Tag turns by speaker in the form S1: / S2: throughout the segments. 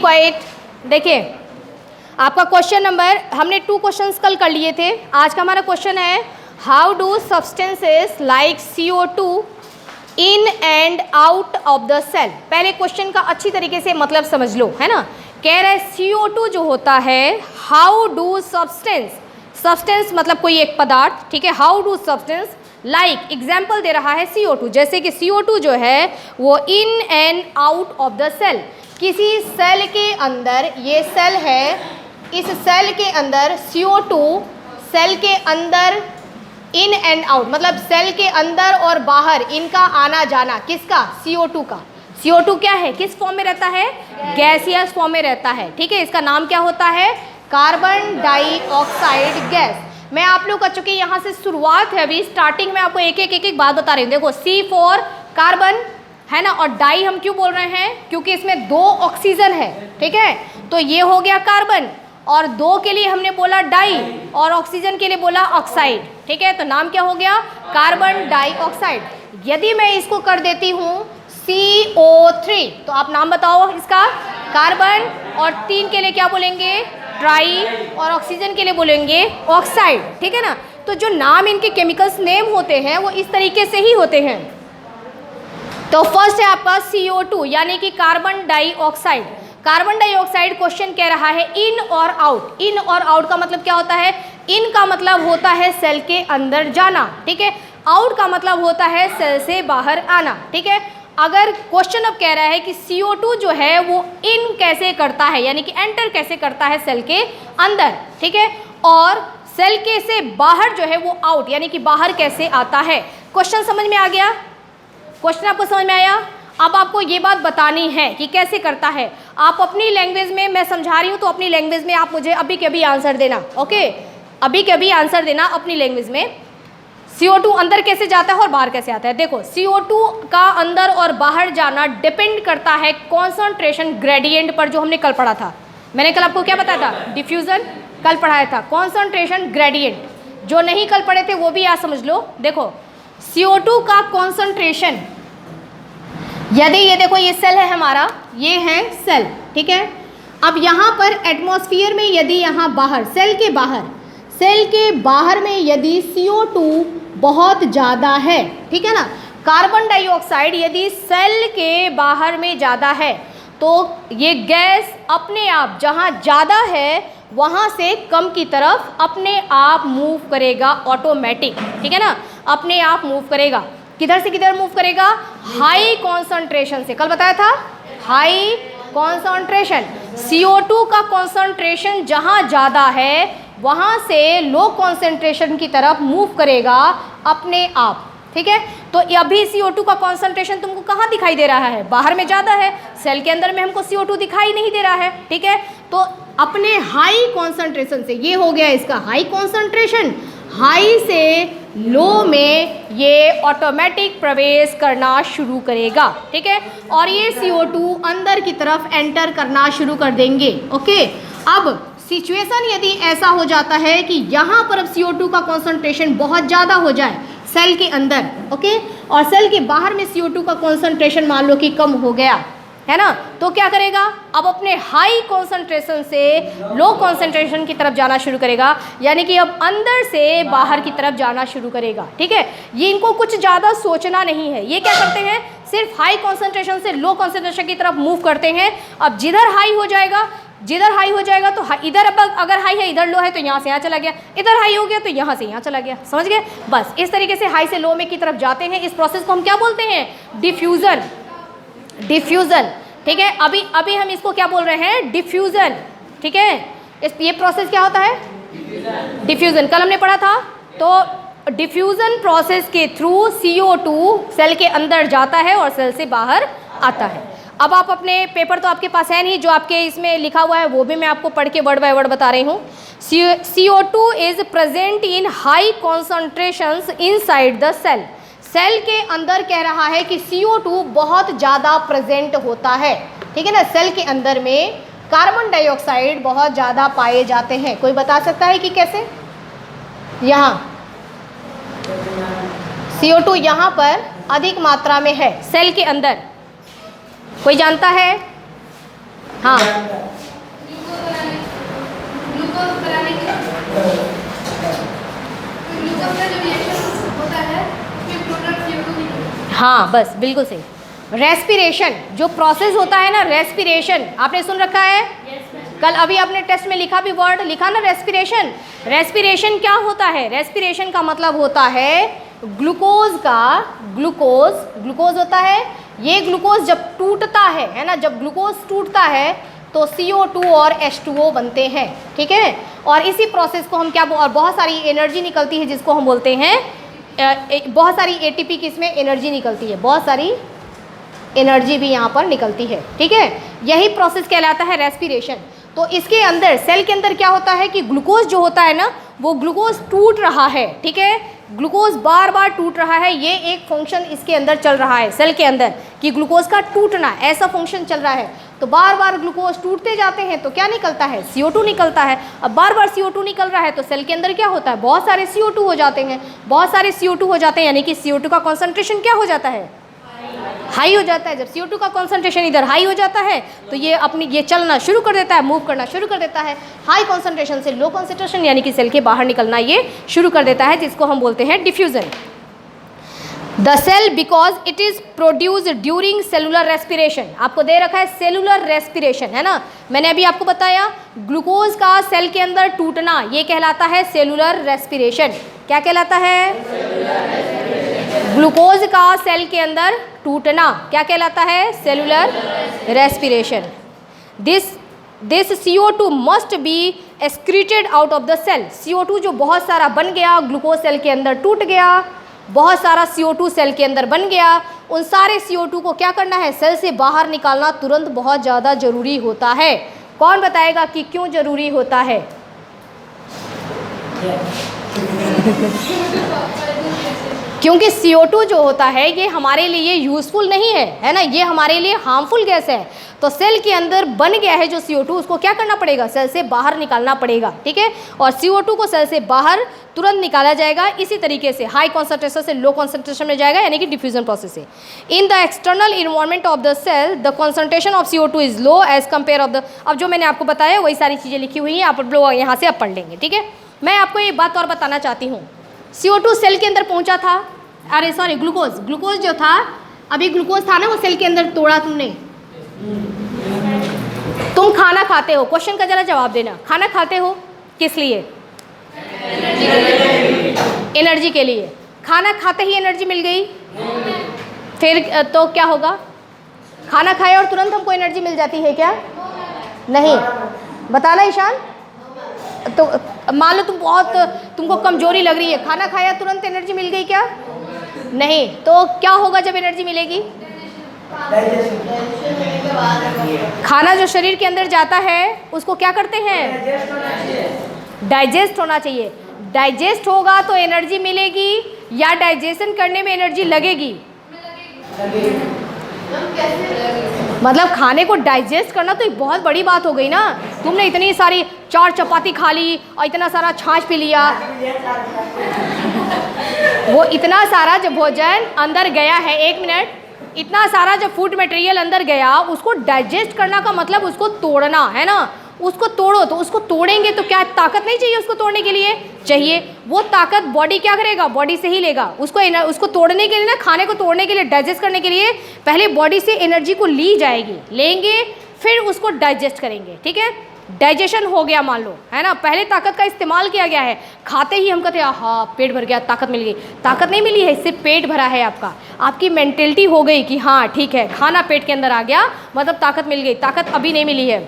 S1: Quite. देखिए आपका question number, हमने 2 क्वेश्चंस कल कर लिए थे। आज का हमारा क्वेश्चन है how do substances like CO2 in and out of the cell. पहले क्वेश्चन का अच्छी तरीके से मतलब समझ लो, है ना। कह रहे CO2 जो होता है, हाउ डू सब्सटेंस, सब्सटेंस मतलब कोई एक पदार्थ, ठीक है। How do substance like, example दे रहा है CO2, जैसे कि CO2 जो है वो in and out of the cell, किसी सेल के अंदर, ये सेल है, इस सेल के अंदर CO2, सेल के अंदर इन एंड आउट मतलब सेल के अंदर और बाहर इनका आना जाना, किसका, CO2 का। CO2 क्या है, किस फॉर्म में रहता है, गैसियस फॉर्म में रहता है, ठीक है। इसका नाम क्या होता है, कार्बन डाइऑक्साइड गैस। मैं आप लोग कह चुकी, यहाँ से शुरुआत है, अभी स्टार्टिंग में आपको एक एक बात बता रही हूँ। देखो C फॉर कार्बन है ना, और डाई हम क्यों बोल रहे हैं, क्योंकि इसमें 2 ऑक्सीजन है, ठीक है। तो ये हो गया कार्बन, और 2 के लिए हमने बोला डाई, और ऑक्सीजन के लिए बोला ऑक्साइड, ठीक है। तो नाम क्या हो गया, कार्बन डाइऑक्साइड। यदि मैं इसको कर देती हूँ CO3, तो आप नाम बताओ इसका, कार्बन, और 3 के लिए क्या बोलेंगे, ट्राई, और ऑक्सीजन के लिए बोलेंगे ऑक्साइड, ठीक है ना। तो जो नाम इनके केमिकल्स नेम होते हैं वो इस तरीके से ही होते हैं। तो फर्स्ट है आपका CO2 यानी कि carbon dioxide. Carbon dioxide question कह रहा है इन और आउट। इन और आउट का मतलब क्या होता है, इन का मतलब होता है सेल के अंदर जाना, ठीक है। आउट का मतलब होता है सेल से बाहर आना, ठीक है। अगर क्वेश्चन अब कह रहा है कि CO2 जो है वो इन कैसे करता है, यानी कि एंटर कैसे करता है सेल के अंदर, ठीक है, और सेल के से बाहर जो है वो आउट यानी कि बाहर कैसे आता है। क्वेश्चन समझ में आ गया, क्वेश्चन आपको समझ में आया। अब आपको ये बात बतानी है कि कैसे करता है। आप अपनी लैंग्वेज में, मैं समझा रही हूँ तो अपनी लैंग्वेज में आप मुझे अभी के अभी आंसर देना, ओके, अभी के अभी आंसर देना अपनी लैंग्वेज में। CO2 अंदर कैसे जाता है और बाहर कैसे आता है। देखो CO2 का अंदर और बाहर जाना डिपेंड करता है कॉन्सेंट्रेशन ग्रेडियंट पर, जो हमने कल पढ़ा था। मैंने कल आपको क्या बताया था, डिफ्यूजन कल पढ़ाया था, कॉन्सेंट्रेशन ग्रेडियंट। जो नहीं कल पढ़े थे वो भी आज समझ लो। देखो CO2 का कॉन्सेंट्रेशन, यदि ये देखो ये सेल है हमारा, ये है सेल, ठीक है। अब यहाँ पर एटमॉस्फेयर में यदि यहाँ बाहर, सेल के बाहर में यदि CO2 बहुत ज़्यादा है, ठीक है ना, कार्बन डाइऑक्साइड यदि सेल के बाहर में ज़्यादा है तो ये गैस अपने आप जहाँ ज़्यादा है वहाँ से कम की तरफ अपने आप मूव करेगा, ऑटोमेटिक, ठीक है ना, अपने आप मूव करेगा। किधर से किधर मूव करेगा, हाई कॉन्सेंट्रेशन से, कल बताया था हाई कॉन्सेंट्रेशन। CO2 का कॉन्सेंट्रेशन जहाँ ज़्यादा है वहाँ से लो कॉन्सेंट्रेशन की तरफ मूव करेगा अपने आप, ठीक है। तो अभी CO2 का कॉन्सेंट्रेशन तुमको कहाँ दिखाई दे रहा है, बाहर में ज़्यादा है, सेल के अंदर में हमको CO2 दिखाई नहीं दे रहा है, ठीक है। तो अपने हाई कॉन्सेंट्रेशन से, ये हो गया इसका हाई कॉन्सेंट्रेशन, हाई से लो में ये ऑटोमेटिक प्रवेश करना शुरू करेगा, ठीक है, और ये CO2 अंदर की तरफ एंटर करना शुरू कर देंगे, ओके। अब सिचुएशन यदि ऐसा हो जाता है कि यहाँ पर अब CO2 का कॉन्सेंट्रेशन बहुत ज़्यादा हो जाए सेल के अंदर, ओके, और सेल के बाहर में CO2 का कॉन्सेंट्रेशन मान लो कि कम हो गया, है ना, तो क्या करेगा, अब अपने हाई कॉन्सेंट्रेशन से लो कॉन्सेंट्रेशन की तरफ जाना शुरू करेगा, यानी कि अब अंदर से बाहर की तरफ जाना शुरू करेगा, ठीक है। ये इनको कुछ ज़्यादा सोचना नहीं है, ये क्या करते हैं, सिर्फ हाई कॉन्सेंट्रेशन से लो कॉन्सेंट्रेशन की तरफ मूव करते हैं। अब जिधर हाई हो जाएगा तो इधर, अब अगर हाई है इधर लो है तो यहाँ से यहाँ चला गया, इधर हाई हो गया तो यहाँ से यहाँ चला गया, समझ गए। बस इस तरीके से हाई से लो में की तरफ जाते हैं। इस प्रोसेस को हम क्या बोलते हैं, डिफ्यूज़न, ठीक है। अभी हम इसको क्या बोल रहे हैं, डिफ्यूज़न, ठीक है। ये प्रोसेस क्या होता है, डिफ्यूज़न, कल हमने पढ़ा था। तो डिफ्यूज़न प्रोसेस के थ्रू CO2 सेल के अंदर जाता है और सेल से बाहर आता है। अब आप अपने पेपर तो आपके पास है नहीं, जो आपके इसमें लिखा हुआ है वो भी मैं आपको पढ़ के वर्ड बाय वर्ड बता रही हूँ। CO2 is present in high concentrations inside the cell. Cell के अंदर कह रहा है कि CO2 बहुत ज़्यादा प्रेजेंट होता है, ठीक है ना। सेल के अंदर में कार्बन डाइऑक्साइड बहुत ज़्यादा पाए जाते हैं। कोई बता सकता है कि कैसे, यहाँ CO2 यहाँ पर अधिक मात्रा में है सेल के अंदर, कोई जानता है? हाँ हाँ बस बिल्कुल सही। रेस्पिरेशन जो प्रोसेस होता है ना, रेस्पिरेशन आपने सुन रखा है? कल अभी आपने टेस्ट में लिखा भी, वर्ड लिखा ना रेस्पिरेशन। रेस्पिरेशन क्या होता है? रेस्पिरेशन का मतलब होता है ग्लूकोज का, ग्लूकोज होता है, ये ग्लूकोज जब टूटता है ना, जब ग्लूकोज टूटता है तो CO2 और H2O बनते हैं, ठीक है। और इसी प्रोसेस को हम क्या, और बहुत सारी एनर्जी निकलती है जिसको हम बोलते हैं, बहुत सारी ATP की इसमें एनर्जी निकलती है, बहुत सारी एनर्जी भी यहाँ पर निकलती है, ठीक है। यही प्रोसेस कहलाता है रेस्पिरेशन। तो इसके अंदर, सेल के अंदर क्या होता है कि ग्लूकोज जो होता है ना, वो ग्लूकोज टूट रहा है, ठीक है, ग्लूकोज बार बार टूट रहा है। ये एक फंक्शन इसके अंदर चल रहा है सेल के अंदर कि ग्लूकोज का टूटना, ऐसा फंक्शन चल रहा है। तो बार बार ग्लूकोज टूटते जाते हैं तो क्या निकलता है? CO2 निकलता है। अब बार बार CO2 निकल रहा है तो सेल के अंदर क्या होता है? बहुत सारे CO2 हो जाते हैं, बहुत सारे CO2 हो जाते हैं, यानी कि CO2 का कॉन्सेंट्रेशन क्या हो जाता है? हाई हो जाता है। जब CO2 का कॉन्सेंट्रेशन इधर हाई हो जाता है तो ये चलना शुरू कर देता है, मूव करना शुरू कर देता है। हाई कॉन्सेंट्रेशन से लो कॉन्सेंट्रेशन यानी कि सेल के बाहर निकलना ये शुरू कर देता है, जिसको हम बोलते हैं diffusion. The cell because it is produce during cellular respiration, आपको दे रखा है सेलुलर रेस्पिरेशन, है ना। मैंने अभी आपको बताया ग्लूकोज का सेल के अंदर टूटना ये कहलाता है सेलुलर रेस्पिरेशन। क्या कहलाता है? ग्लूकोज का सेल के अंदर टूटना क्या कहलाता है? Cellular respiration. This CO2 must be excreted out of the cell. CO2 जो बहुत सारा बन गया, ग्लूकोज सेल के अंदर टूट गया, बहुत सारा CO2 सेल के अंदर बन गया, उन सारे CO2 को क्या करना है? सेल से बाहर निकालना तुरंत बहुत ज़्यादा ज़रूरी होता है। कौन बताएगा कि क्यों ज़रूरी होता है? क्योंकि CO2 जो होता है ये हमारे लिए यूज़फुल नहीं है, है ना, ये हमारे लिए हार्मफुल गैस है। तो सेल के अंदर बन गया है जो CO2, उसको क्या करना पड़ेगा? सेल से बाहर निकालना पड़ेगा, ठीक है। और CO2 को सेल से बाहर तुरंत निकाला जाएगा, इसी तरीके से हाई कॉन्सेंट्रेशन से लो कॉन्सेंट्रेशन में जाएगा, यानी कि डिफ्यूजन प्रोसेस से। In the external environment of the cell the concentration of CO2 is low as compare of the, अब जो मैंने आपको बताया वही सारी चीज़ें लिखी हुई हैं, आप लोग यहाँ से अब पढ़ लेंगे, ठीक है। मैं आपको एक बात और बताना चाहती हूँ, CO2 सेल के अंदर पहुँचा था, अरे सॉरी ग्लूकोज जो था, अभी ग्लूकोज था ना, वो सेल के अंदर तोड़ा तुमने। तुम खाना खाते हो, क्वेश्चन का जरा जवाब देना, खाना खाते हो किस लिए? एनर्जी के लिए। खाना खाते ही एनर्जी मिल गई, फिर तो क्या होगा? खाना खाए और तुरंत हमको एनर्जी मिल जाती है क्या? नहीं, बताना ईशान। तो मान लो तुमको कमजोरी लग रही है, खाना खाया तुरंत एनर्जी मिल गई क्या? नहीं, तो क्या होगा जब एनर्जी मिलेगी? खाना जो शरीर के अंदर जाता है उसको क्या करते हैं? डाइजेस्ट होना चाहिए। डाइजेस्ट होगा तो एनर्जी मिलेगी या डाइजेशन करने में एनर्जी लगेगी? मतलब खाने को डाइजेस्ट करना तो एक बहुत बड़ी बात हो गई ना। तुमने इतनी सारी 4 चपाती खा ली और इतना सारा छाछ पी लिया, वो इतना सारा जब भोजन अंदर गया है, 1 मिनट, इतना सारा जब फूड मटेरियल अंदर गया, उसको डाइजेस्ट करना का मतलब उसको तोड़ना है ना। उसको तोड़ो, तो उसको तोड़ेंगे तो क्या ताकत नहीं चाहिए उसको तोड़ने के लिए? चाहिए। वो ताकत बॉडी क्या करेगा? बॉडी से ही लेगा। उसको तोड़ने के लिए ना, खाने को तोड़ने के लिए, डाइजेस्ट करने के लिए पहले बॉडी से एनर्जी को ली जाएगी, लेंगे फिर उसको डाइजेस्ट करेंगे, ठीक है। डाइजेशन हो गया मान लो, है ना, पहले ताकत का इस्तेमाल किया गया है, खाते ही हम कहते हैं हाँ पेट भर गया, ताकत मिल गई। ताकत नहीं मिली है, सिर्फ पेट भरा है आपका। आपकी मेंटेलिटी हो गई कि हाँ ठीक है, खाना पेट के अंदर आ गया मतलब ताकत मिल गई। ताकत अभी नहीं मिली है,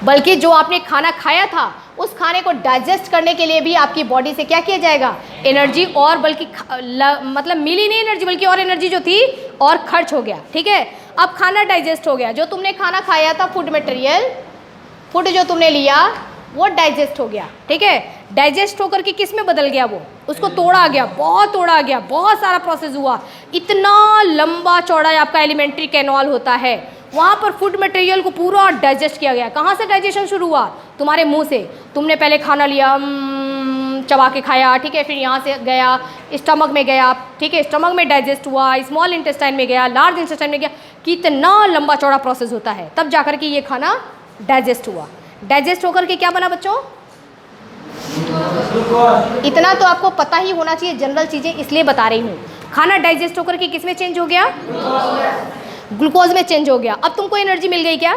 S1: बल्कि जो आपने खाना खाया था उस खाने को डाइजेस्ट करने के लिए भी आपकी बॉडी से क्या किया जाएगा? एनर्जी, और बल्कि मतलब मिली नहीं एनर्जी, बल्कि और एनर्जी जो थी और खर्च हो गया, ठीक है। अब खाना डाइजेस्ट हो गया, जो तुमने खाना खाया था, फूड मटेरियल, फूड जो तुमने लिया वो डाइजेस्ट हो गया, ठीक है। डाइजेस्ट होकर के किस में बदल गया? वो उसको तोड़ा गया, बहुत तोड़ा गया, बहुत सारा प्रोसेस हुआ। इतना लंबा चौड़ा आपका एलिमेंट्री कैनाल होता है, वहाँ पर फूड मटेरियल को पूरा डाइजेस्ट किया गया। कहाँ से डाइजेशन शुरू हुआ? तुम्हारे मुंह से। तुमने पहले खाना लिया, चबा के खाया, ठीक है, फिर यहाँ से गया स्टमक में गया, ठीक है, स्टमक में डाइजेस्ट हुआ, स्मॉल इंटेस्टाइन में गया, लार्ज इंटेस्टाइन में गया, कितना लंबा चौड़ा प्रोसेस होता है, तब जाकर के ये खाना डाइजेस्ट हुआ। डाइजेस्ट होकर के क्या बना बच्चों? इतना तो आपको पता ही होना चाहिए, जनरल चीज़ें इसलिए बता रही हूँ। खाना डाइजेस्ट होकर के किस में चेंज हो गया? ग्लूकोज में चेंज हो गया। अब तुमको एनर्जी मिल गई क्या?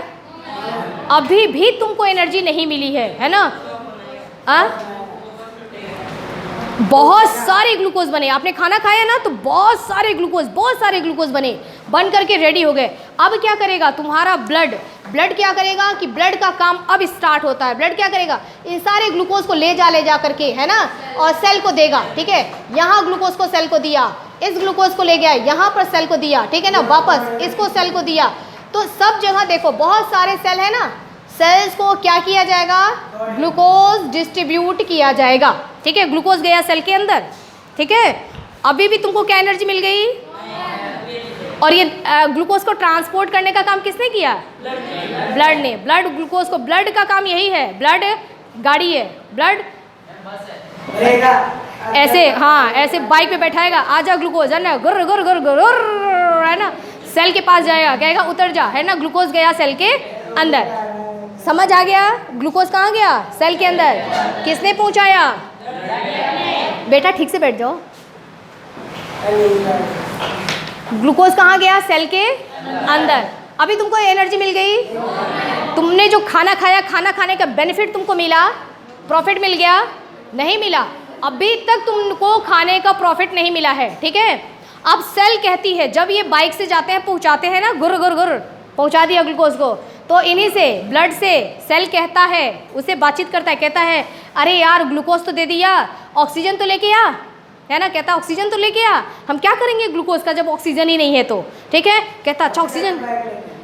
S1: अभी भी तुमको एनर्जी नहीं मिली है ना? बहुत सारे ग्लूकोज बने, आपने खाना खाया ना तो बहुत सारे ग्लूकोज बने, बन करके रेडी हो गए। अब क्या करेगा तुम्हारा ब्लड क्या करेगा कि ब्लड का काम अब स्टार्ट होता है। ब्लड क्या करेगा? इन सारे ग्लूकोज को ले जा करके, है ना, और सेल को देगा। ठीक है, यहाँ ग्लूकोज को सेल को दिया, इस ग्लूकोज को ले गया यहाँ पर सेल को दिया, ठीक है ना, वापस इसको सेल को दिया। तो सब जगह देखो बहुत सारे सेल है ना, सेल्स को क्या किया जाएगा? ग्लूकोज डिस्ट्रीब्यूट किया जाएगा। ठीक है, ग्लूकोज गया सेल के अंदर। ठीक है, अभी भी तुमको क्या एनर्जी मिल गई? और ये ग्लूकोज को ट्रांसपोर्ट करने का काम किसने किया? ब्लड ने। ब्लड ग्लूकोज को, ब्लड का काम यही है, ब्लड गाड़ी है, ब्लड ऐसे, हाँ ऐसे बाइक पे बैठाएगा, आजा ग्लूकोज, है ना, गुर गुर गुर गुर, है ना, सेल के पास जाएगा, कहेगा उतर जा, है ना, ग्लूकोज गया सेल के अंदर। समझ आ गया? ग्लूकोज कहाँ गया? सेल के अंदर। किसने पहुंचाया? बेटा ठीक से बैठ जाओ। ग्लूकोज कहाँ गया? सेल के अंदर। अभी तुमको एनर्जी मिल गई, तुमने जो खाना खाया, खाना खाने का बेनिफिट तुमको मिला, प्रॉफिट मिल गया? नहीं मिला, अभी तक तुमको खाने का प्रॉफिट नहीं मिला है। ठीक है, अब सेल कहती है, जब ये बाइक से जाते हैं पहुंचाते हैं ना, गुर गुर गुर पहुंचा दिया ग्लूकोज को, तो इन्हीं से, ब्लड से सेल कहता है, उससे बातचीत करता है, कहता है अरे यार ग्लूकोज तो दे दिया, ऑक्सीजन तो लेके आ, है ना, कहता ऑक्सीजन तो लेके आ, हम क्या करेंगे ग्लूकोज का जब ऑक्सीजन ही नहीं है तो। ठीक है, कहता अच्छा ऑक्सीजन,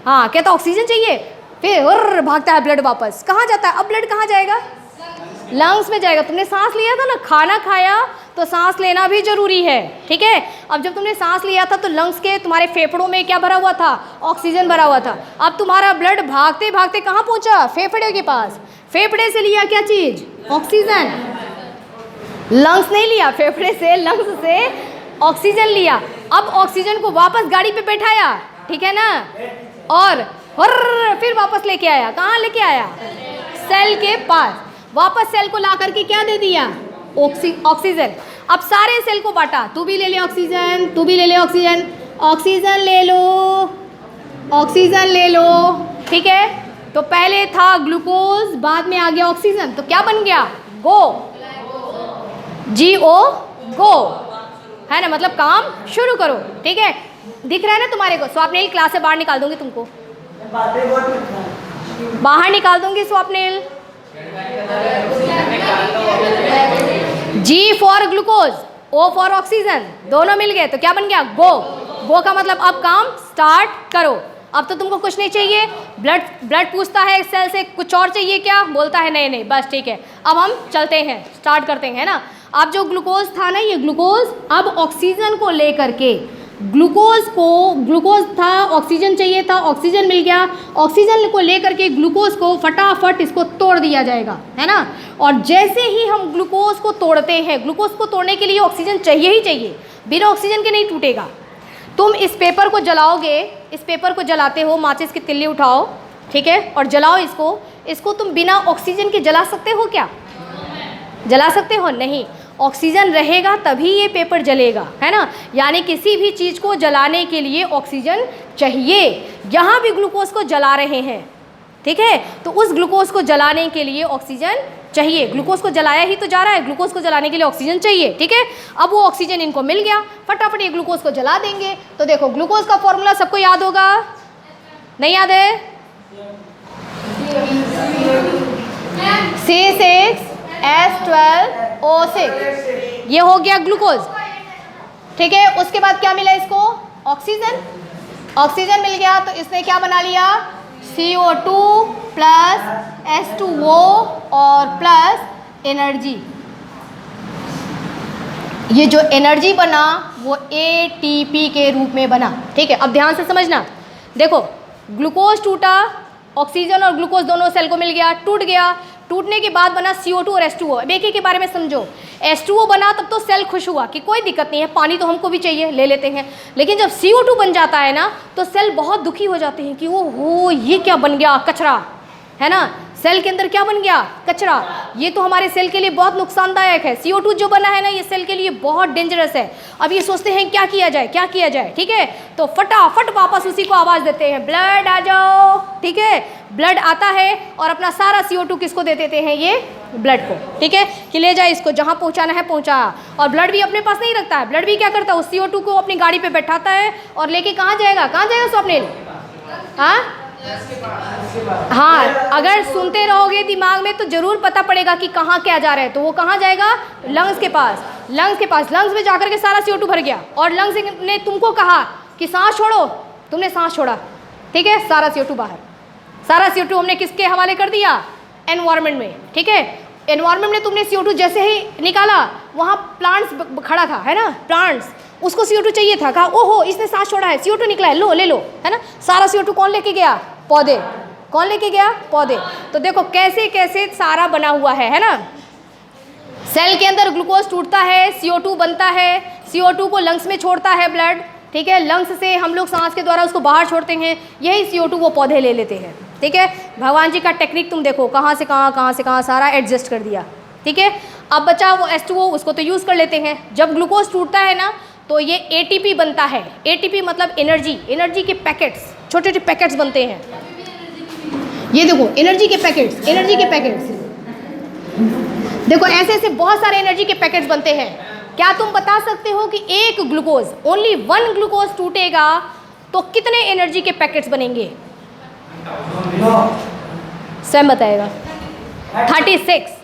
S1: हाँ कहता ऑक्सीजन चाहिए, फिर भागता है ब्लड वापस। कहाँ जाता है अब ब्लड? कहाँ जाएगा? लंग्स में जाएगा। तुमने सांस लिया था ना, खाना खाया तो सांस लेना भी जरूरी है। ठीक है, अब जब तुमने सांस लिया था तो लंग्स के, तुम्हारे फेफड़ों में क्या भरा हुआ था? ऑक्सीजन भरा हुआ था। अब तुम्हारा ब्लड भागते भागते कहाँ पहुंचा? फेफड़े के पास। फेफड़े से लिया क्या चीज? ऑक्सीजन। लंग्स नहीं लिया, फेफड़े से, लंग्स से ऑक्सीजन लिया। अब ऑक्सीजन को वापस गाड़ी पे बैठाया, ठीक है ना, और फिर वापस लेके आया। कहाँ लेके आया? सेल के पास। वापस सेल को ला करके क्या दे दिया? ऑक्सीजन। अब सारे सेल को बांटा, तू भी ले ले ऑक्सीजन, तू भी ले ले ऑक्सीजन, ऑक्सीजन ले लो, ऑक्सीजन ले लो। ठीक है, तो पहले था ग्लूकोज, बाद में आ गया ऑक्सीजन, तो क्या बन गया? गो, GO, गो, है ना, मतलब काम शुरू करो। ठीक है, दिख रहा है ना तुम्हारे को? स्वप्निल क्लास से बाहर निकाल दूंगी तुमको, बाहर निकाल दूंगी Swapnil. G for glucose, O for oxygen, दोनों मिल गए तो क्या बन गया? गो। गो का मतलब अब काम स्टार्ट करो। अब तो तुमको कुछ नहीं चाहिए, ब्लड पूछता है सेल से कुछ और चाहिए क्या? बोलता है नहीं नहीं बस ठीक है, अब हम चलते हैं, स्टार्ट करते हैं, है ना। अब जो ग्लूकोज था ना, ये ग्लूकोज अब ऑक्सीजन को लेकर के, ग्लूकोज था, ऑक्सीजन चाहिए था, ऑक्सीजन मिल गया, ऑक्सीजन को लेकर के ग्लूकोज को फटाफट इसको तोड़ दिया जाएगा, है ना। और जैसे ही हम ग्लूकोज को तोड़ते हैं, ग्लूकोज को तोड़ने के लिए ऑक्सीजन चाहिए ही चाहिए, बिना ऑक्सीजन के नहीं टूटेगा। तुम इस पेपर को जलाओगे, इस पेपर को जलाते हो, माचिस की तिल्ली उठाओ, ठीक है, और जलाओ इसको तुम बिना ऑक्सीजन के जला सकते हो क्या? जला सकते हो? नहीं, ऑक्सीजन रहेगा तभी ये पेपर जलेगा, है ना। यानी किसी भी चीज़ को जलाने के लिए ऑक्सीजन चाहिए। यहाँ भी ग्लूकोज को जला रहे हैं, ठीक है, तो उस ग्लूकोज को जलाने के लिए ऑक्सीजन चाहिए। ग्लूकोज को जलाया ही तो जा रहा है, ग्लूकोज को जलाने के लिए ऑक्सीजन चाहिए, ठीक है। अब वो ऑक्सीजन इनको मिल गया, फटाफट ये ग्लूकोज को जला देंगे। तो देखो ग्लूकोज का फॉर्मूला सबको याद होगा? नहीं याद है? C6H12O6, ये हो गया ग्लूकोज, ठीक है। उसके बाद क्या मिला इसको? ऑक्सीजन। ऑक्सीजन मिल गया तो इसने क्या बना लिया? CO2 प्लस H2O और प्लस एनर्जी। ये जो एनर्जी बना वो ATP के रूप में बना, ठीक है। अब ध्यान से समझना, देखो ग्लूकोज टूटा, ऑक्सीजन और ग्लूकोज दोनों सेल को मिल गया, टूट गया, टूटने के बाद बना CO2 और H2O। अब एक के बारे में समझो। H2O बना तब तो सेल खुश हुआ कि कोई दिक्कत नहीं है, पानी तो हमको भी चाहिए, ले लेते हैं। लेकिन जब CO2 बन जाता है ना तो सेल बहुत दुखी हो जाते हैं कि ओहो ये क्या बन गया, कचरा है ना। सेल के अंदर क्या बन गया, कचरा। ये तो हमारे सेल के लिए बहुत नुकसानदायक है। CO2 जो बना है ना ये सेल के लिए बहुत डेंजरस है। अब ये सोचते हैं क्या किया जाए, क्या किया जाए, ठीक है। तो फटाफट वापस उसी को आवाज़ देते हैं, ब्लड आ जाओ, ठीक है। ब्लड आता है और अपना सारा CO2 किसको दे देते हैं, ये ब्लड को, ठीक है, कि ले जाए इसको, जहाँ पहुँचाना है पहुँचा। और ब्लड भी अपने पास नहीं रखता है, ब्लड भी क्या करता है, उस CO2 को अपनी गाड़ी पे बैठाता है और लेके कहाँ जाएगा, कहाँ जाएगा स्वप्निल, हाँ हाँ। अगर सुनते रहोगे दिमाग में तो जरूर पता पड़ेगा कि कहाँ क्या जा रहा है। तो वो कहाँ जाएगा, लंग्स के पास, लंग्स के पास। लंग्स में जाकर के सारा CO2 भर गया और लंग्स ने तुमको कहा कि सांस छोड़ो, तुमने सांस छोड़ा, ठीक है, सारा CO2 बाहर। सारा CO2 हमने किसके हवाले कर दिया, एनवायरनमेंट में, ठीक है। एनवायरनमेंट में तुमने CO2 जैसे ही निकाला, वहाँ प्लांट्स खड़ा था, है ना, प्लांट्स, उसको CO2 चाहिए था, कहा ओहो इसने सांस छोड़ा है, CO2 निकला है, लो ले लो, है ना। सारा CO2 कौन लेके गया, पौधे। कौन लेके गया, पौधे। तो देखो कैसे कैसे सारा बना हुआ है ना। सेल के अंदर ग्लूकोज टूटता है, CO2 बनता है, CO2 को लंग्स में छोड़ता है ब्लड, ठीक है। लंग्स से हम लोग सांस के द्वारा उसको बाहर छोड़ते हैं, यही CO2 वो पौधे ले लेते हैं, ठीक है। भगवान जी का टेक्निक तुम देखो, कहाँ से कहाँ, कहाँ से कहाँ सारा एडजस्ट कर दिया, ठीक है। अब बचा वो H2O, उसको तो यूज़ कर लेते हैं। जब ग्लूकोज टूटता है ना तो ये ATP बनता है। ATP मतलब एनर्जी, एनर्जी के पैकेट्स, छोटे छोटे पैकेट्स बनते हैं। ये देखो एनर्जी के पैकेट्स, एनर्जी के पैकेट्स, देखो ऐसे ऐसे बहुत सारे एनर्जी के पैकेट्स बनते हैं। क्या तुम बता सकते हो कि एक ग्लूकोज, ओनली 1 ग्लूकोज टूटेगा तो कितने एनर्जी के पैकेट्स बनेंगे, सैम बताएगा। 36,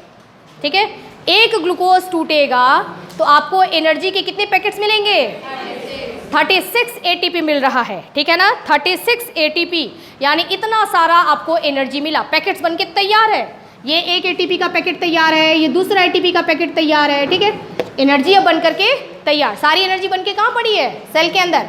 S1: ठीक है। एक ग्लूकोज टूटेगा तो आपको एनर्जी के कितने पैकेट्स मिलेंगे, 36 ATP मिल रहा है, ठीक है ना। 36 ATP यानी इतना सारा आपको एनर्जी मिला, पैकेट्स बनके तैयार है। ये एक ATP का पैकेट तैयार है, ये दूसरा ATP का पैकेट तैयार है, ठीक है। एनर्जी अब बन करके तैयार, सारी एनर्जी बनके कहाँ पड़ी है, सेल के अंदर।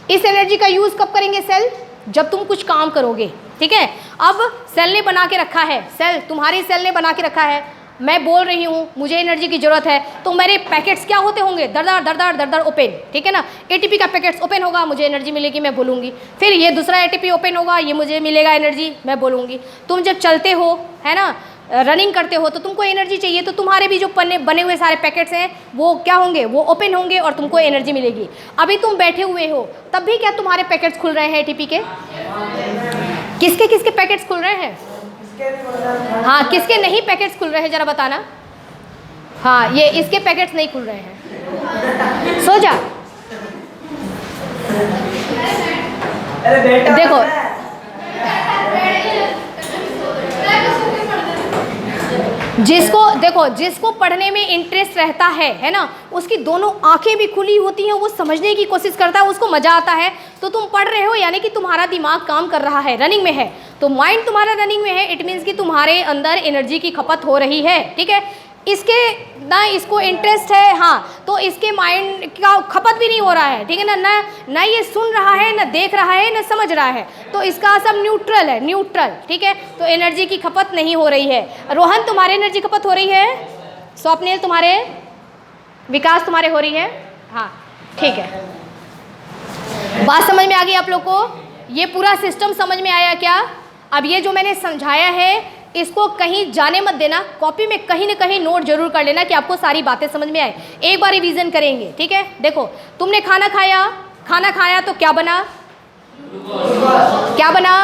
S1: इस एनर्जी का यूज़ कब करेंगे सेल, जब तुम कुछ काम करोगे, ठीक है। अब सेल ने बना के रखा है, सेल तुम्हारी सेल ने बना के रखा है, मैं बोल रही हूँ मुझे एनर्जी की ज़रूरत है, तो मेरे पैकेट्स क्या होते होंगे, दरदर दरदर दरदर ओपन, ठीक है ना। ATP का पैकेट्स ओपन होगा, मुझे एनर्जी मिलेगी, मैं बोलूँगी। फिर ये दूसरा ATP ओपन होगा, ये मुझे मिलेगा एनर्जी, मैं बोलूँगी। तुम जब चलते हो, है ना, रनिंग करते हो, तो तुमको एनर्जी चाहिए, तो तुम्हारे भी जो बने हुए सारे पैकेट्स हैं वो क्या होंगे, वो ओपन होंगे और तुमको एनर्जी मिलेगी। अभी तुम बैठे हुए हो तब भी क्या तुम्हारे पैकेट्स खुल रहे हैं ATP के, किसके किसके पैकेट्स खुल रहे हैं, हाँ किसके नहीं पैकेट्स खुल रहे हैं, जरा बताना। हाँ ये इसके पैकेट्स नहीं खुल रहे हैं, सो जा। देखो जिसको पढ़ने में इंटरेस्ट रहता है ना, उसकी दोनों आंखें भी खुली होती हैं, वो समझने की कोशिश करता है, उसको मज़ा आता है। तो तुम पढ़ रहे हो यानी कि तुम्हारा दिमाग काम कर रहा है, रनिंग में है, तो माइंड तुम्हारा रनिंग में है, इट मीन्स कि तुम्हारे अंदर एनर्जी की खपत हो रही है, ठीक है। इसके ना इसको इंटरेस्ट है, हाँ, तो इसके माइंड का खपत भी नहीं हो रहा है, ठीक है ना। ना ये सुन रहा है, ना देख रहा है, ना समझ रहा है, तो इसका सब न्यूट्रल है, न्यूट्रल, ठीक है। तो एनर्जी की खपत नहीं हो रही है। रोहन तुम्हारे एनर्जी खपत हो रही है, स्वप्निल तुम्हारे, विकास तुम्हारे हो रही है, हाँ ठीक है। बात समझ में आ गई आप लोग को, ये पूरा सिस्टम समझ में आया क्या। अब ये जो मैंने समझाया है इसको कहीं जाने मत देना, कॉपी में कहीं ना कहीं नोट जरूर कर लेना कि आपको सारी बातें समझ में आए। एक बार रिवीजन करेंगे, ठीक है। देखो तुमने खाना खाया, खाना खाया तो क्या बना, क्या बना,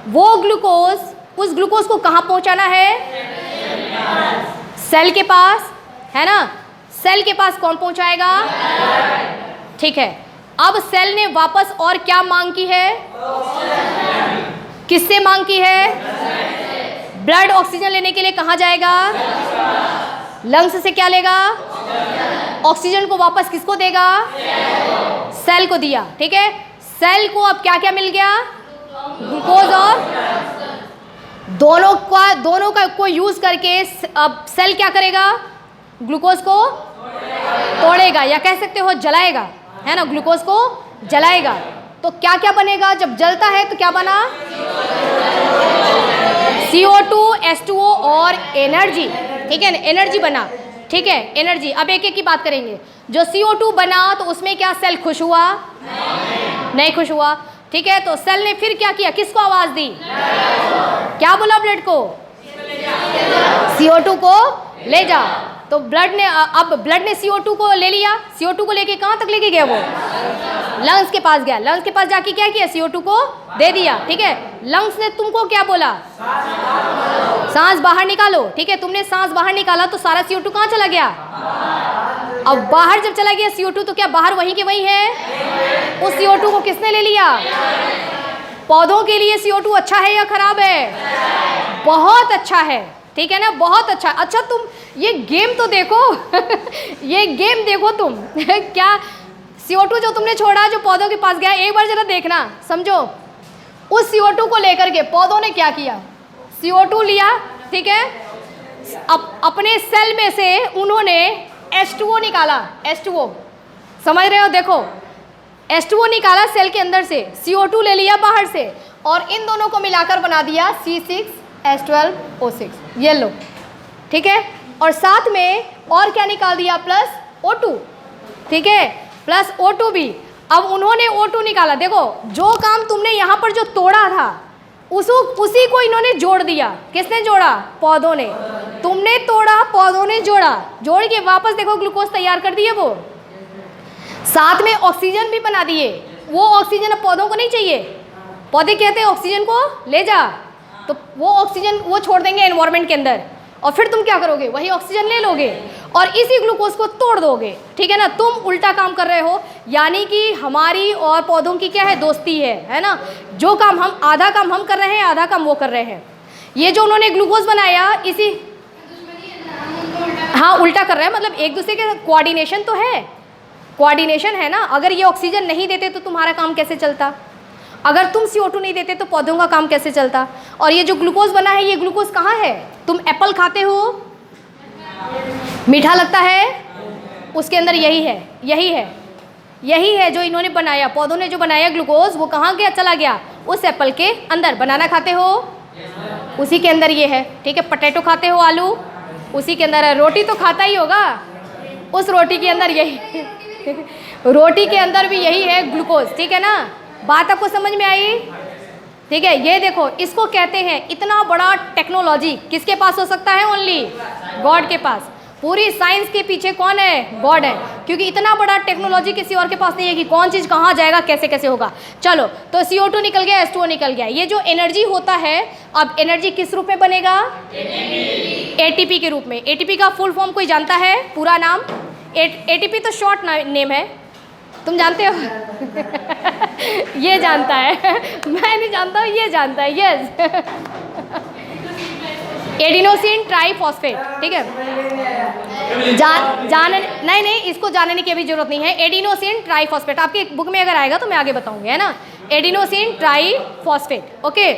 S1: वो ग्लूकोज, उस ग्लूकोज को कहाँ पहुँचाना है, सेल के पास, है ना। सेल के पास कौन पहुँचाएगा, ठीक है। अब सेल ने वापस और क्या मांग की है, किससे मांग की है, ब्लड ऑक्सीजन लेने के लिए कहाँ जाएगा, लंग्स से क्या लेगा, ऑक्सीजन को वापस किसको देगा, सेल को दिया, ठीक है। सेल को अब क्या क्या मिल गया, ग्लूकोज और दोनों का को यूज करके अब सेल क्या करेगा, ग्लूकोज को तोड़ेगा या कह सकते हो जलाएगा, है ना, ग्लूकोज को जलाएगा। तो क्या क्या बनेगा, जब जलता है तो क्या बना, CO2 H2O और एनर्जी, ठीक है ना, एनर्जी बना, ठीक है, एनर्जी। अब एक एक की बात करेंगे। जो CO2 बना तो उसमें क्या सेल खुश हुआ? नहीं खुश हुआ, ठीक है। तो सेल ने फिर क्या किया, किसको आवाज दी? क्या बोला ब्लड को? CO2 को ले जा। तो ब्लड ने, अब ब्लड ने CO2 को ले लिया, CO2 को लेके कहाँ तक लेके गया वो? लंग्स के पास गया, लंग्स के पास जाके क्या किया? CO2 को दे दिया, ठीक है। लंग्स ने तुमको क्या बोला? सांस बाहर निकालो, ठीक है। तुमने सांस बाहर निकाला तो सारा CO2 कहाँ चला गया? अब बाहर जब चला गया CO2 तो क्या बाहर वहीं के वहीं है? उस CO2 को किसने ले लिया? पौधों के लिए CO2 अच्छा है या खराब है? बहुत अच्छा है, ठीक है ना, बहुत अच्छा। अच्छा तुम ये गेम तो देखो ये गेम देखो तुम क्या CO2 जो तुमने छोड़ा, जो पौधों के पास गया, एक बार जरा देखना, समझो। उस CO2 को लेकर के पौधों ने क्या किया? CO2 लिया, ठीक है, अपने सेल में से उन्होंने H2O निकाला, H2O, समझ रहे हो? देखो H2O निकाला सेल के अंदर से, CO2 ले लिया बाहर से, और इन दोनों को मिलाकर बना दिया C6H12O6, ये लो, ठीक है। और साथ में और क्या निकाल दिया? प्लस O2, ठीक है, प्लस O2 भी। अब उन्होंने O2 निकाला, देखो जो काम तुमने यहाँ पर जो तोड़ा था उसी को इन्होंने जोड़ दिया। किसने जोड़ा? पौधों ने। तुमने तोड़ा, पौधों ने जोड़ा, जोड़ के वापस देखो ग्लूकोज तैयार कर दिए वो। साथ में ऑक्सीजन भी बना दिए। वो ऑक्सीजन अब पौधों को नहीं चाहिए, पौधे कहते हैं ऑक्सीजन को ले जा, तो वो ऑक्सीजन वो छोड़ देंगे एनवायरनमेंट के अंदर, और फिर तुम क्या करोगे? वही ऑक्सीजन ले लोगे और इसी ग्लूकोज को तोड़ दोगे, ठीक है ना। तुम उल्टा काम कर रहे हो, यानी कि हमारी और पौधों की क्या है? दोस्ती है ना। जो काम हम, आधा काम हम कर रहे हैं, आधा काम वो कर रहे हैं। ये जो उन्होंने ग्लूकोज बनाया, इसी, हाँ उल्टा कर रहे हैं, मतलब एक दूसरे के कोऑर्डिनेशन तो है, कोऑर्डिनेशन है ना। अगर ये ऑक्सीजन नहीं देते तो तुम्हारा काम कैसे चलता? अगर तुम CO2 नहीं देते तो पौधों का काम कैसे चलता? और ये जो ग्लूकोज बना है, ये ग्लूकोज कहाँ है? तुम एप्पल खाते हो, मीठा लगता है, उसके अंदर यही है, यही है, यही है जो इन्होंने बनाया, पौधों ने जो बनाया ग्लूकोज, वो कहाँ गया? चला गया उस एप्पल के अंदर। बनाना खाते हो, उसी के अंदर ये है, ठीक है। पोटैटो खाते हो, आलू, उसी के अंदर है। रोटी तो खाता ही होगा, उस रोटी के अंदर यही रोटी के अंदर भी यही है ग्लूकोज, ठीक है ना। बात आपको समझ में आई? ठीक है। ये देखो, इसको कहते हैं, इतना बड़ा टेक्नोलॉजी किसके पास हो सकता है? ओनली गॉड के पास। पूरी साइंस के पीछे कौन है? गॉड है, क्योंकि इतना बड़ा टेक्नोलॉजी किसी और के पास नहीं है कि कौन चीज़ कहाँ जाएगा, कैसे कैसे होगा। चलो, तो CO2 निकल गया, H2O निकल गया। ये जो एनर्जी होता है, अब एनर्जी किस रूप में बनेगा? ATP के रूप में। ATP का फुल फॉर्म कोई जानता है? पूरा नाम? ATP तो शॉर्ट नेम है, तुम जानते हो ये जानता है मैं नहीं जानता हूँ, ये जानता है, यस एडिनोसिन ट्राइफॉस्फेट, ठीक है। नहीं, इसको जानने की अभी जरूरत नहीं है। एडिनोसिन ट्राइफॉस्फेट आपकी बुक में अगर आएगा तो मैं आगे बताऊंगी, है ना। Adenosine triphosphate, okay.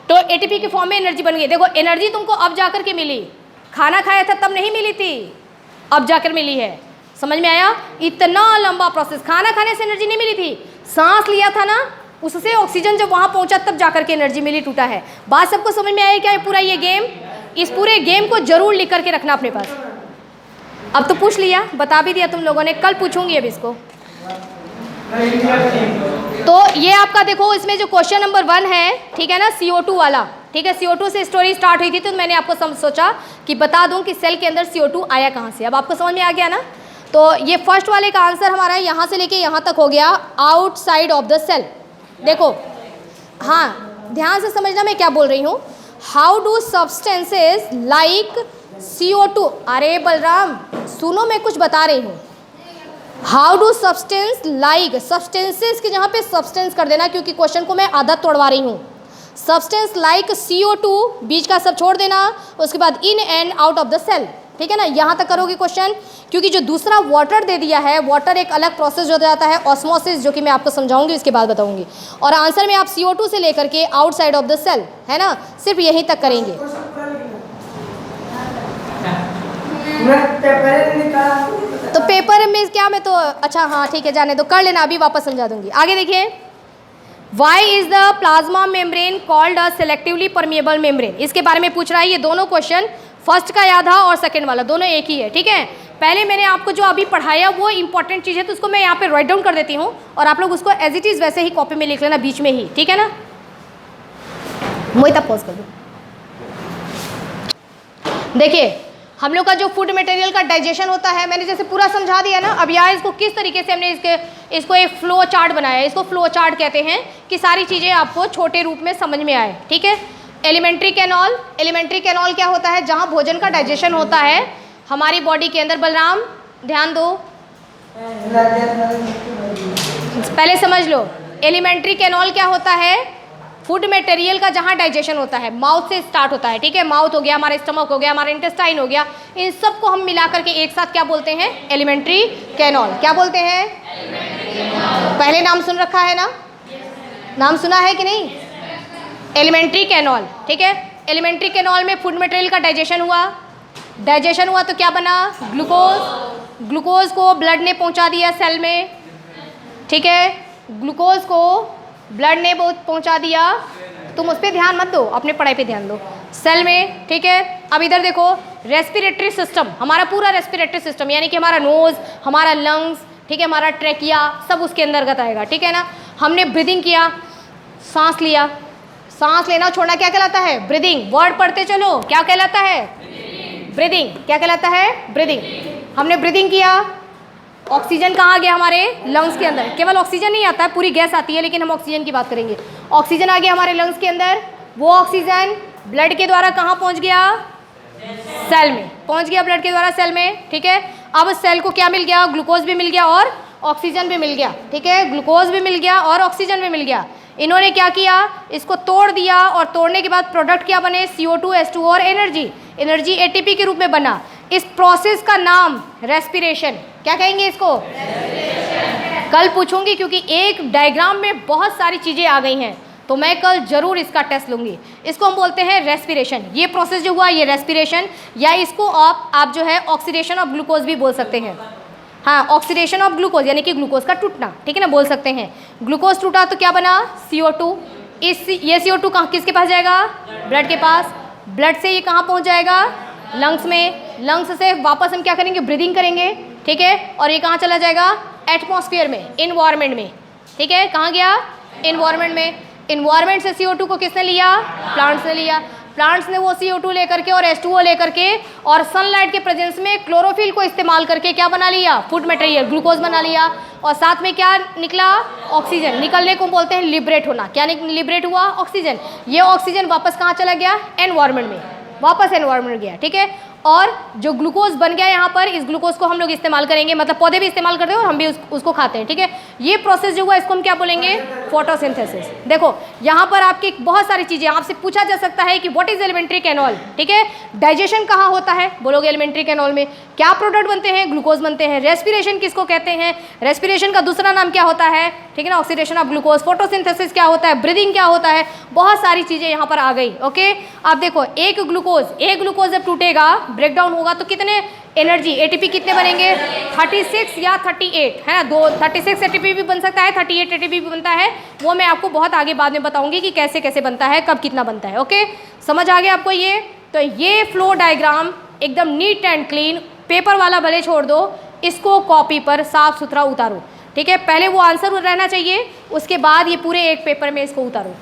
S1: तो ATP के फॉर्म में एनर्जी बन गई। देखो, एनर्जी तुमको अब जाकर के मिली, खाना खाया था तब नहीं मिली थी, अब जाकर मिली है। समझ में आया? इतना लंबा प्रोसेस, खाना खाने से एनर्जी नहीं मिली थी, सांस लिया था ना, उससे ऑक्सीजन जब वहाँ पहुँचा तब जाकर के एनर्जी मिली, टूटा है। बात सबको समझ में आई क्या? पूरा ये गेम, इस पूरे गेम को जरूर लिख करके रखना अपने पास। अब तो पूछ लिया, बता भी दिया तुम लोगों ने, कल पूछूंगी अब इसको। तो ये आपका देखो, इसमें जो क्वेश्चन नंबर 1 है, ठीक है ना, CO2 वाला, ठीक है। CO2 से स्टोरी स्टार्ट हुई थी, तो मैंने आपको सोचा कि बता दूं कि सेल के अंदर CO2 आया कहाँ से। अब आपको समझ में आ गया ना। तो ये फर्स्ट वाले का आंसर हमारा यहाँ से लेके यहाँ तक हो गया, आउटसाइड ऑफ द सेल। देखो, हाँ ध्यान से समझना मैं क्या बोल रही हूँ। How do substances like CO2, अरे बलराम सुनो, मैं कुछ बता रही हूँ। How do substance like, substances की जहाँ पे सब्सटेंस कर देना, क्योंकि क्वेश्चन को मैं आधा तोड़वा रही हूँ। सब्सटेंस लाइक CO2, बीच का सब छोड़ देना, उसके बाद in and out of the cell, ठीक है ना। यहाँ तक करोगे क्वेश्चन, क्योंकि जो दूसरा वाटर दे दिया है, वाटर एक अलग प्रोसेस हो जाता है, ऑस्मोसिस, जो कि मैं आपको समझाऊंगी, इसके बाद बताऊंगी। और आंसर में आप CO2 से लेकर के आउटसाइड ऑफ द सेल, है ना, सिर्फ यहीं तक करेंगे। तो पेपर में क्या, मैं तो अच्छा हाँ ठीक है, जाने दो, कर लेना, अभी वापस समझा दूंगी। आगे देखिए, why is the plasma membrane called a selectively permeable membrane, इसके बारे में पूछ रहा है। ये दोनों क्वेश्चन फर्स्ट का याद था और सेकंड वाला दोनों एक ही है, ठीक है। पहले मैंने आपको जो अभी पढ़ाया वो इंपॉर्टेंट चीज़ है, तो उसको मैं यहाँ पे राइट डाउन कर देती हूँ और आप लोग उसको एज इट इज़ वैसे ही कॉपी में लिख लेना बीच में ही, ठीक है ना। वही तब पॉज कर दो। देखिए हम लोग का जो फूड मटेरियल का डाइजेशन होता है, मैंने जैसे पूरा समझा दिया ना। अब यहाँ इसको किस तरीके से हमने इसको एक फ्लो चार्ट बनाया है, इसको फ्लो चार्ट कहते हैं कि सारी चीज़ें आपको छोटे रूप में समझ में आए, ठीक है। एलिमेंट्री कैनॉल, एलिमेंट्री कैनॉल क्या होता है, जहाँ भोजन का डाइजेशन होता है हमारी बॉडी के अंदर। बलराम ध्यान दो, पहले समझ लो एलिमेंट्री कैनॉल क्या होता है। फूड मटेरियल का जहाँ डाइजेशन होता है माउथ से स्टार्ट होता है, ठीक है। माउथ हो गया, हमारा स्टमक हो गया, हमारा इंटेस्टाइन हो गया, इन सबको हम मिलाकर के एक साथ क्या बोलते हैं, एलिमेंट्री कैनॉल। क्या बोलते हैं, पहले नाम सुन रखा है ना, नाम सुना है कि नहीं, एलिमेंट्री कैनॉल, ठीक है। एलिमेंट्री कैनॉल में फूड मटेरियल का डाइजेशन हुआ, डाइजेशन हुआ तो क्या बना, ग्लूकोज। ग्लूकोज को ब्लड ने पहुंचा दिया सेल में, ठीक है। ग्लूकोज को ब्लड ने पहुंचा दिया, तुम उस पर ध्यान मत दो, अपने पढ़ाई पे ध्यान दो, सेल में, ठीक है। अब इधर देखो रेस्पिरेटरी सिस्टम, हमारा पूरा रेस्पिरेटरी सिस्टम यानी कि हमारा नोज, हमारा लंग्स, ठीक है, हमारा ट्रैकिया सब उसके अंतर्गत आएगा, ठीक है ना। हमने ब्रीदिंग किया, सांस लिया, सांस लेना छोड़ना क्या कहलाता है, ब्रीदिंग। वर्ड पढ़ते चलो, क्या कहलाता है, ब्रीदिंग। क्या कहलाता है, ब्रीदिंग। हमने ब्रीदिंग किया, ऑक्सीजन कहाँ गया, हमारे लंग्स के अंदर। केवल ऑक्सीजन नहीं आता है, पूरी गैस आती है, लेकिन हम ऑक्सीजन की बात करेंगे। ऑक्सीजन आ गया हमारे लंग्स के अंदर, वो ऑक्सीजन ब्लड के द्वारा कहाँ पहुँच गया, सेल में पहुँच गया, ब्लड के द्वारा सेल में, ठीक है। अब सेल को क्या मिल गया, ग्लूकोज भी मिल गया और ऑक्सीजन भी मिल गया, ठीक है। ग्लूकोज भी मिल गया और ऑक्सीजन भी मिल गया। इन्होंने क्या किया, इसको तोड़ दिया और तोड़ने के बाद प्रोडक्ट क्या बने, CO2 H2O और एनर्जी। एनर्जी ATP के रूप में बना। इस प्रोसेस का नाम रेस्पिरेशन, क्या कहेंगे इसको, कल पूछूंगी क्योंकि एक डायग्राम में बहुत सारी चीज़ें आ गई हैं, तो मैं कल जरूर इसका टेस्ट लूँगी। इसको हम बोलते हैं रेस्पिरेशन। ये प्रोसेस जो हुआ ये रेस्पिरेशन, या इसको आप जो है ऑक्सीडेशन ऑफ ग्लूकोज भी बोल सकते हैं। हाँ, ऑक्सीडेशन ऑफ ग्लूकोज यानी कि ग्लूकोज का टूटना, ठीक है ना, बोल सकते हैं। ग्लूकोज टूटा तो क्या बना, CO2। ये CO2 कहाँ, किसके पास जाएगा, ब्लड के पास। ब्लड से ये कहाँ पहुँच जाएगा, लंग्स में। लंग्स से वापस हम क्या करेंगे, ब्रीदिंग करेंगे, ठीक है। और ये कहाँ चला जाएगा, एटमॉस्फेयर में, इन्वायरमेंट में, ठीक है। कहाँ गया, इन्वायरमेंट में। इन्वायरमेंट से CO2 को किसने लिया, प्लांट्स ने लिया। प्लांट्स ने वो CO2 लेकर के और H2O लेकर के और सनलाइट के प्रेजेंस में क्लोरोफिल को इस्तेमाल करके क्या बना लिया, फूड मटेरियल ग्लूकोज बना लिया। और साथ में क्या निकला, ऑक्सीजन। निकलने को बोलते हैं लिबरेट होना। क्या लिबरेट हुआ, ऑक्सीजन। ये ऑक्सीजन वापस कहाँ चला गया, एनवायरनमेंट में, वापस एनवायरनमेंट गया, ठीक है। और जो ग्लूकोज बन गया यहाँ पर, इस ग्लूकोज को हम लोग इस्तेमाल करेंगे, मतलब पौधे भी इस्तेमाल करते हैं और हम भी उसको खाते हैं, ठीक है। ये प्रोसेस जो हुआ इसको हम क्या बोलेंगे, फोटोसिंथेसिस। देखो यहाँ पर आपकी बहुत सारी चीज़ें आपसे पूछा जा सकता है कि व्हाट इज एलिमेंट्री कैनॉल, ठीक है। डाइजेशन कहाँ होता है, बोलोगे एलिमेंट्री कैनॉल में। क्या प्रोडक्ट बनते हैं, ग्लूकोज बनते हैं। रेस्पिरेशन किसको कहते हैं, रेस्पिरेशन का दूसरा नाम क्या होता है, ठीक है ना, ऑक्सीडेशन ऑफ ग्लूकोज। फोटोसिंथेसिस क्या होता है, ब्रीदिंग क्या होता है। बहुत सारी चीज़ें यहाँ पर आ गई, ओके। अब देखो एक ग्लूकोज जब टूटेगा, ब्रेकडाउन होगा तो कितने एनर्जी ATP कितने बनेंगे, 36 या 38 है ना। 36 ATP भी बन सकता है, 38 ATP भी बनता है। वो मैं आपको बहुत आगे बाद में बताऊंगी कि कैसे कैसे बनता है, कब कितना बनता है, ओके। समझ आ गया आपको ये। तो ये फ्लो डायग्राम एकदम नीट एंड क्लीन, पेपर वाला भले छोड़ दो, इसको कॉपी पर साफ सुथरा उतारो, ठीक है। पहले वो आंसर रहना चाहिए, उसके बाद ये पूरे एक पेपर में इसको उतारो।